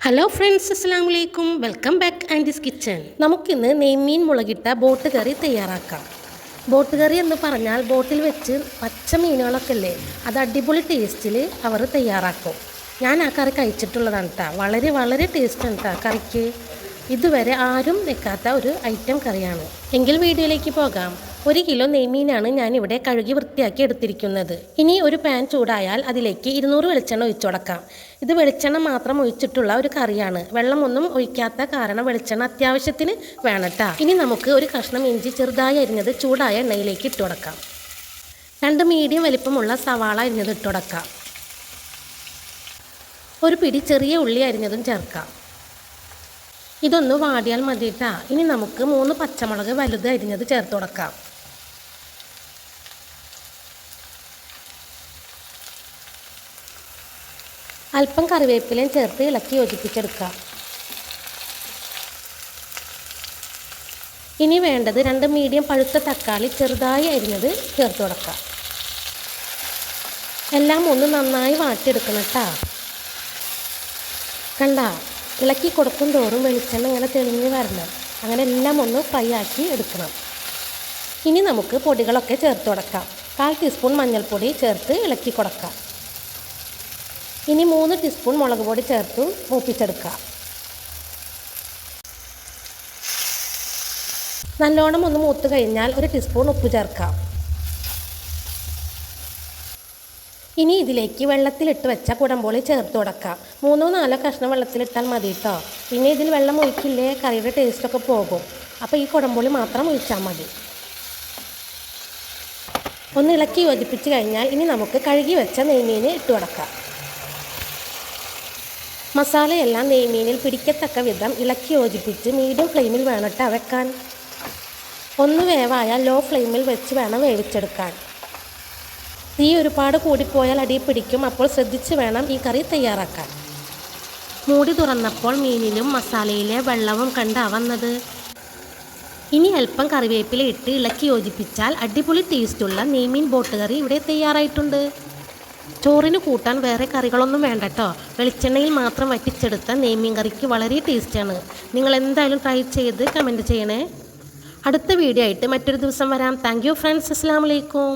Hello friends, അസ്സലാമു അലൈക്കും. Welcome back aunties kitchen. നമുക്കിന്ന് നെയ്മീൻ മുളകിട്ട ബോട്ട് കറി തയ്യാറാക്കാം. ബോട്ട് കറി എന്ന് പറഞ്ഞാൽ ബോട്ടിൽ വെച്ച് പച്ച മീനുകളൊക്കെ അല്ലേ, അത് അടിപൊളി ടേസ്റ്റിൽ അവർ തയ്യാറാക്കും. ഞാൻ ആ കറി കഴിച്ചിട്ടുള്ളതാണ് കേട്ടോ. വളരെ വളരെ ടേസ്റ്റ് ഉണ്ട് കേട്ടോ കറിക്ക്. ഇതുവരെ ആരും വെക്കാത്ത ഒരു ഐറ്റം കറിയാണ്. എങ്കിൽ വീഡിയോയിലേക്ക് പോകാം. 1 കിലോ നെയ്മീനാണ് ഞാനിവിടെ കഴുകി വൃത്തിയാക്കി എടുത്തിരിക്കുന്നത്. ഇനി ഒരു പാൻ ചൂടായാൽ അതിലേക്ക് 200 വെളിച്ചെണ്ണ ഒഴിച്ചു കൊടുക്കാം. ഇത് വെളിച്ചെണ്ണ മാത്രം ഒഴിച്ചിട്ടുള്ള ഒരു കറിയാണ്. വെള്ളമൊന്നും ഒഴിക്കാത്ത കാരണം വെളിച്ചെണ്ണ അത്യാവശ്യത്തിന് വേണം കേട്ടോ. ഇനി നമുക്ക് ഒരു കഷ്ണം ഇഞ്ചി ചെറുതായി അരിഞ്ഞത് ചൂടായ എണ്ണയിലേക്ക് ഇട്ട് കൊടുക്കാം. 2 മീഡിയം വലിപ്പമുള്ള സവാള അരിഞ്ഞത് ഇട്ട് കൊടുക്കാം. ഒരു പിടി ചെറിയ ഉള്ളി അരിഞ്ഞതും ചേർക്കാം. ഇതൊന്ന് വാടിയാൽ മതി കേട്ടോ. ഇനി നമുക്ക് 3 പച്ചമുളക് വലുത് അരിഞ്ഞത് ചേർത്ത് കൊടുക്കാം. അല്പം കറിവേപ്പിലയും ചേർത്ത് ഇളക്കി യോജിപ്പിച്ചെടുക്കാം. ഇനി വേണ്ടത് 2 മീഡിയം പഴുത്ത തക്കാളി ചെറുതായി അരിഞ്ഞത് ചേർത്ത് കൊടുക്കാം. എല്ലാം ഒന്ന് നന്നായി വാട്ടിയെടുക്കണം കേട്ടോ. കണ്ട, ഇളക്കി കൊടുക്കും തോറും വെളിച്ചെണ്ണ ഇങ്ങനെ തെളിഞ്ഞ് വരണം. അങ്ങനെ എല്ലാം ഒന്ന് ഫ്രൈ ആക്കി എടുക്കണം. ഇനി നമുക്ക് പൊടികളൊക്കെ ചേർത്ത് കൊടുക്കാം. 1/4 ടീസ്പൂൺ മഞ്ഞൾപ്പൊടി ചേർത്ത് ഇളക്കി കൊടുക്കാം. ഇനി 3 ടീസ്പൂൺ മുളക് പൊടി ചേർത്ത് മൂപ്പിച്ചെടുക്കാം. നല്ലോണം ഒന്ന് മൂത്ത് കഴിഞ്ഞാൽ 1 ടീസ്പൂൺ ഉപ്പ് ചേർക്കാം. ഇനി ഇതിലേക്ക് വെള്ളത്തിലിട്ട് വെച്ച കുടംപുളി ചേർത്ത് കൊടുക്കാം. 3-4 കഷ്ണം വെള്ളത്തിലിട്ടാൽ മതി കേട്ടോ. പിന്നെ ഇതിൽ വെള്ളം ഒഴിക്കില്ലേ, കറിയുടെ ടേസ്റ്റൊക്കെ പോകും. അപ്പോൾ ഈ കുടംപുളി മാത്രം ഒഴിച്ചാൽ മതി. ഒന്ന് ഇളക്കി യോജിപ്പിച്ച് കഴിഞ്ഞാൽ ഇനി നമുക്ക് കഴുകി വെച്ച നെയ്മീൻ ഇട്ട് കൊടുക്കാം. മസാലയെല്ലാം നെയ്മീനിൽ പിടിക്കത്തക്ക വിധം ഇളക്കി യോജിപ്പിച്ച് മീഡിയം ഫ്ലെയിമിൽ വേണം കേട്ടോ വെക്കാൻ. ഒന്ന് വേവായാൽ ലോ ഫ്ലെയിമിൽ വെച്ച് വേണം വേവിച്ചെടുക്കാൻ. തീ ഒരുപാട് കൂടിപ്പോയാൽ അടി പിടിക്കും. അപ്പോൾ ശ്രദ്ധിച്ച് വേണം ഈ കറി തയ്യാറാക്കാൻ. മൂടി തുറന്നപ്പോൾ മീനിലും മസാലയിലെ വെള്ളവും കണ്ടാ വന്നത്. ഇനി അല്പം കറിവേപ്പില ഇട്ട് ഇളക്കി യോജിപ്പിച്ചാൽ അടിപൊളി ടേസ്റ്റുള്ള നെയ്മീൻ ബോട്ട് കറി ഇവിടെ തയ്യാറായിട്ടുണ്ട്. ചോറിന് കൂട്ടാൻ വേറെ കറികളൊന്നും വേണ്ട കേട്ടോ. വെളിച്ചെണ്ണയിൽ മാത്രം വറ്റിച്ചെടുത്ത നെയ്മീൻ കറിക്ക് വളരെ ടേസ്റ്റാണ്. നിങ്ങൾ എന്തായാലും ട്രൈ ചെയ്ത് കമൻറ്റ് ചെയ്യണേ. അടുത്ത വീഡിയോ ആയിട്ട് മറ്റൊരു ദിവസം വരാം. Thank you friends. അസ്സലാമു അലൈക്കും.